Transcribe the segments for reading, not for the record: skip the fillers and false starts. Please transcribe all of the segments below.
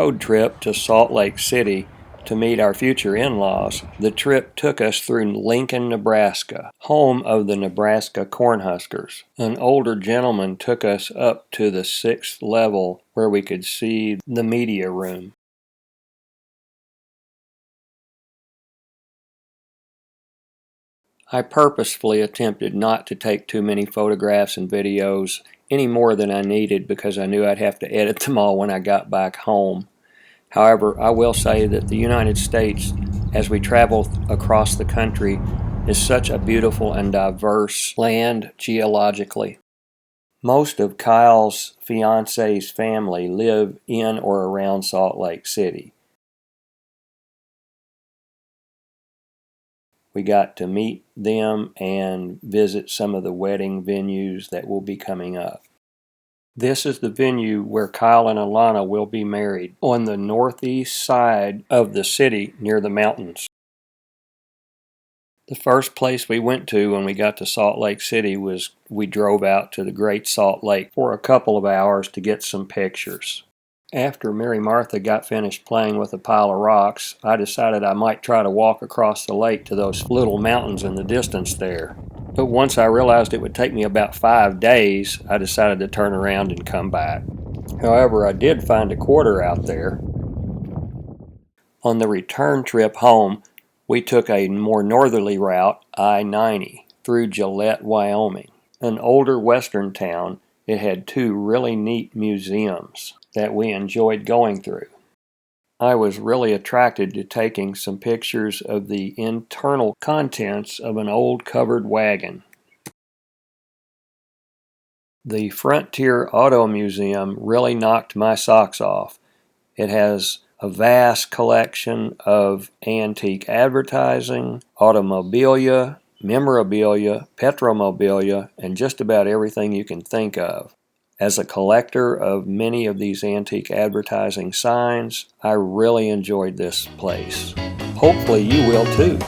road trip to Salt Lake City to meet our future in-laws, the trip took us through Lincoln, Nebraska, home of the Nebraska Cornhuskers. An older gentleman took us up to the 6th level where we could see the media room. I purposefully attempted not to take too many photographs and videos, any more than I needed, because I knew I'd have to edit them all when I got back home. However, I will say that the United States, as we travel across the country, is such a beautiful and diverse land geologically. Most of Kyle's fiance's family live in or around Salt Lake City. We got to meet them and visit some of the wedding venues that will be coming up. This is the venue where Kyle and Alana will be married, on the northeast side of the city near the mountains. The first place we went to when we got to Salt Lake City was we drove out to the Great Salt Lake for a couple of hours to get some pictures. After Mary Martha got finished playing with a pile of rocks, I decided I might try to walk across the lake to those little mountains in the distance there. But once I realized it would take me about 5 days, I decided to turn around and come back. However, I did find a quarter out there. On the return trip home, we took a more northerly route, I-90, through Hulett, Wyoming. An older western town, it had 2 really neat museums that we enjoyed going through. I was really attracted to taking some pictures of the internal contents of an old covered wagon. The Frontier Auto Museum really knocked my socks off. It has a vast collection of antique advertising, automobilia, memorabilia, petromobilia, and just about everything you can think of. As a collector of many of these antique advertising signs, I really enjoyed this place. Hopefully you will too.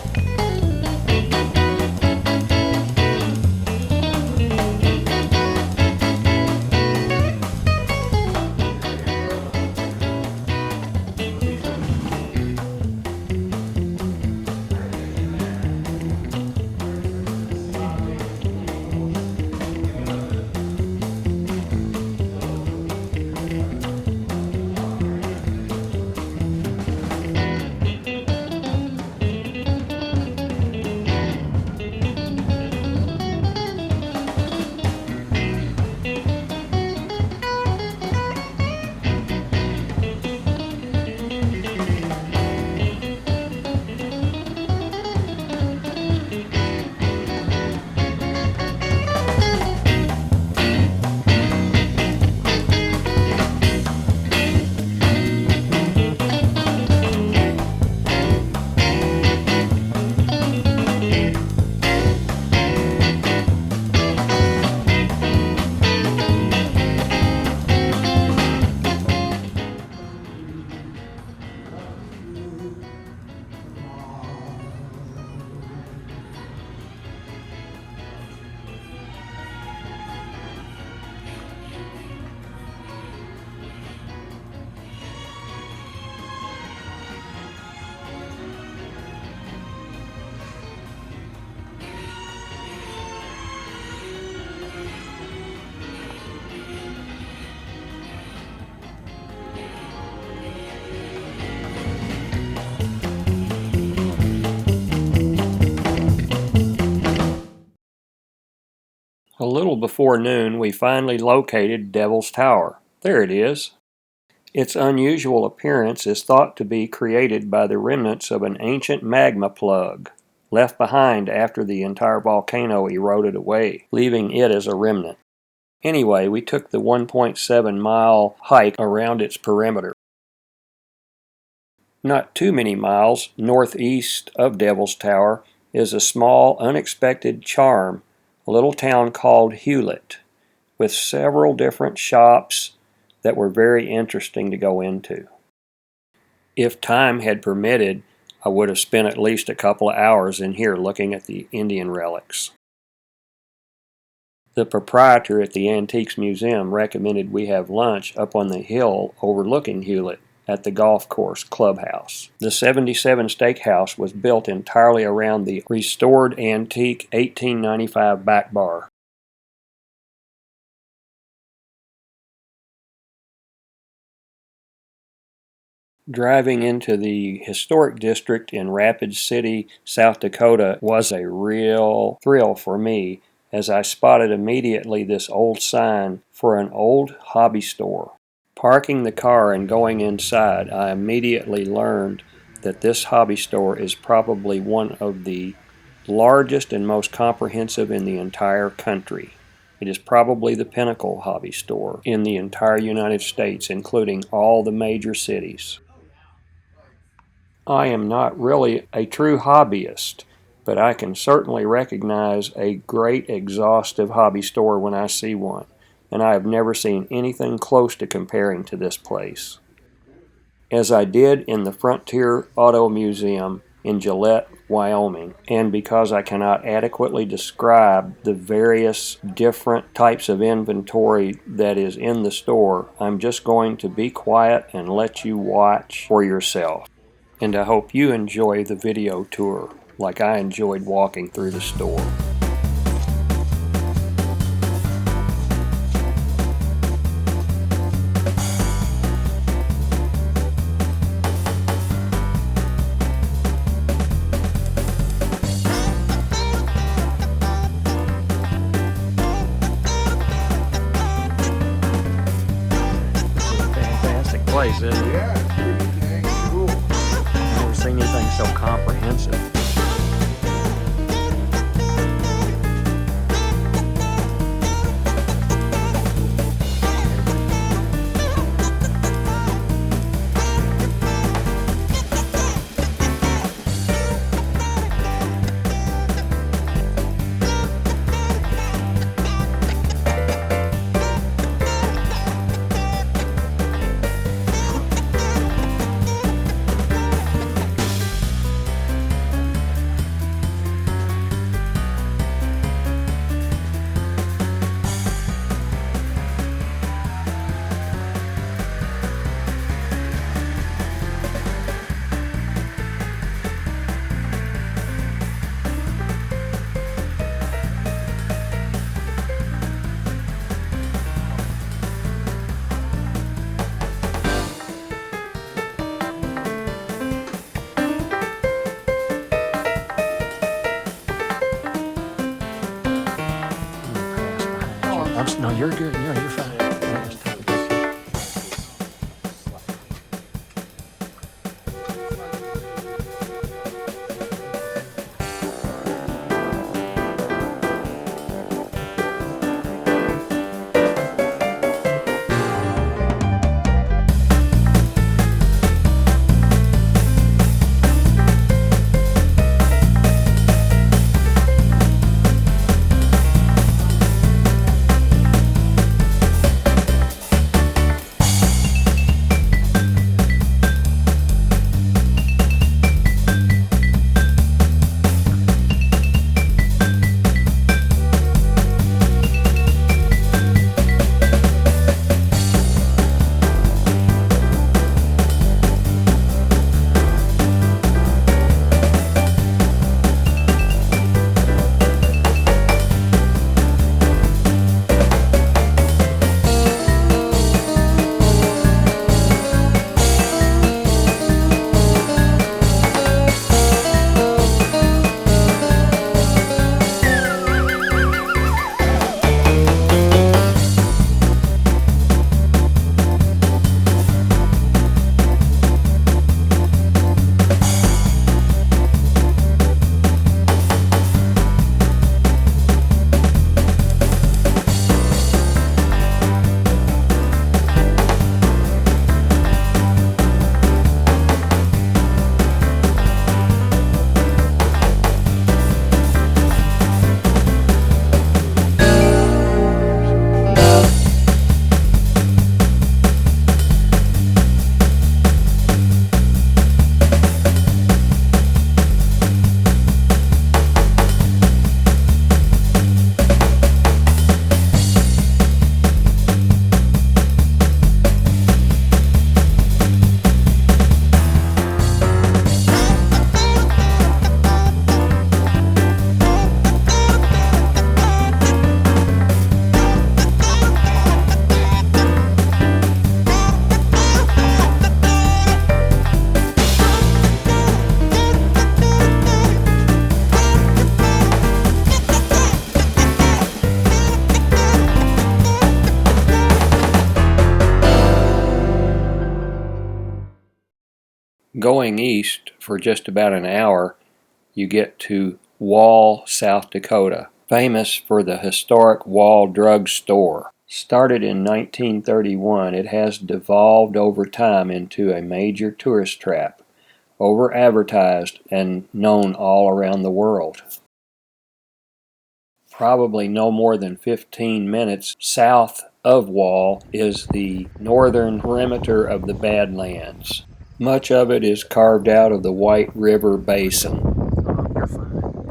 A little before noon, we finally located Devil's Tower. There it is. Its unusual appearance is thought to be created by the remnants of an ancient magma plug, left behind after the entire volcano eroded away, leaving it as a remnant. Anyway, we took the 1.7-mile hike around its perimeter. Not too many miles northeast of Devil's Tower is a small, unexpected charm, a little town called Hulett, with several different shops that were very interesting to go into. If time had permitted, I would have spent at least a couple of hours in here looking at the Indian relics. The proprietor at the Antiques Museum recommended we have lunch up on the hill overlooking Hulett, at the golf course clubhouse. The 77 Steakhouse was built entirely around the restored antique 1895 back bar. Driving into the historic district in Rapid City, South Dakota was a real thrill for me as I spotted immediately this old sign for an old hobby store. Parking the car and going inside, I immediately learned that this hobby store is probably one of the largest and most comprehensive in the entire country. It is probably the pinnacle hobby store in the entire United States, including all the major cities. I am not really a true hobbyist, but I can certainly recognize a great exhaustive hobby store when I see one, and I have never seen anything close to comparing to this place. As I did in the Frontier Auto Museum in Hulett, Wyoming, and because I cannot adequately describe the various different types of inventory that is in the store, I'm just going to be quiet and let you watch for yourself. And I hope you enjoy the video tour like I enjoyed walking through the store. This is a fantastic place, isn't it? Yeah, it's pretty dang cool. I've never seen anything so comprehensive. No, you're good. You're fine. I'll just take it. Going east for just about an hour, you get to Wall, South Dakota, famous for the historic Wall Drug Store. Started in 1931, it has devolved over time into a major tourist trap, over-advertised and known all around the world. Probably no more than 15 minutes south of Wall is the northern perimeter of the Badlands. Much of it is carved out of the White River Basin.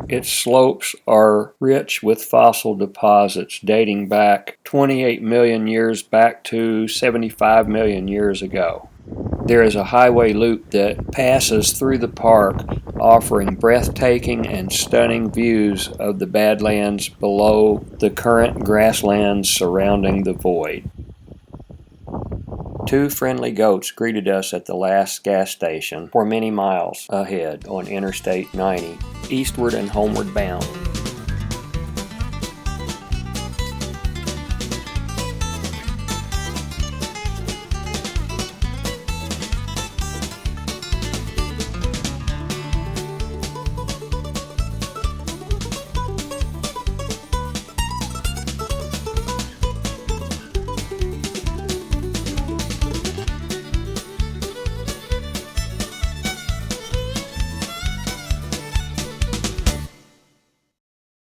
Its slopes are rich with fossil deposits dating back 28 million years back to 75 million years ago. There is a highway loop that passes through the park, offering breathtaking and stunning views of the Badlands below the current grasslands surrounding the void. 2 friendly goats greeted us at the last gas station for many miles ahead on Interstate 90, eastward and homeward bound.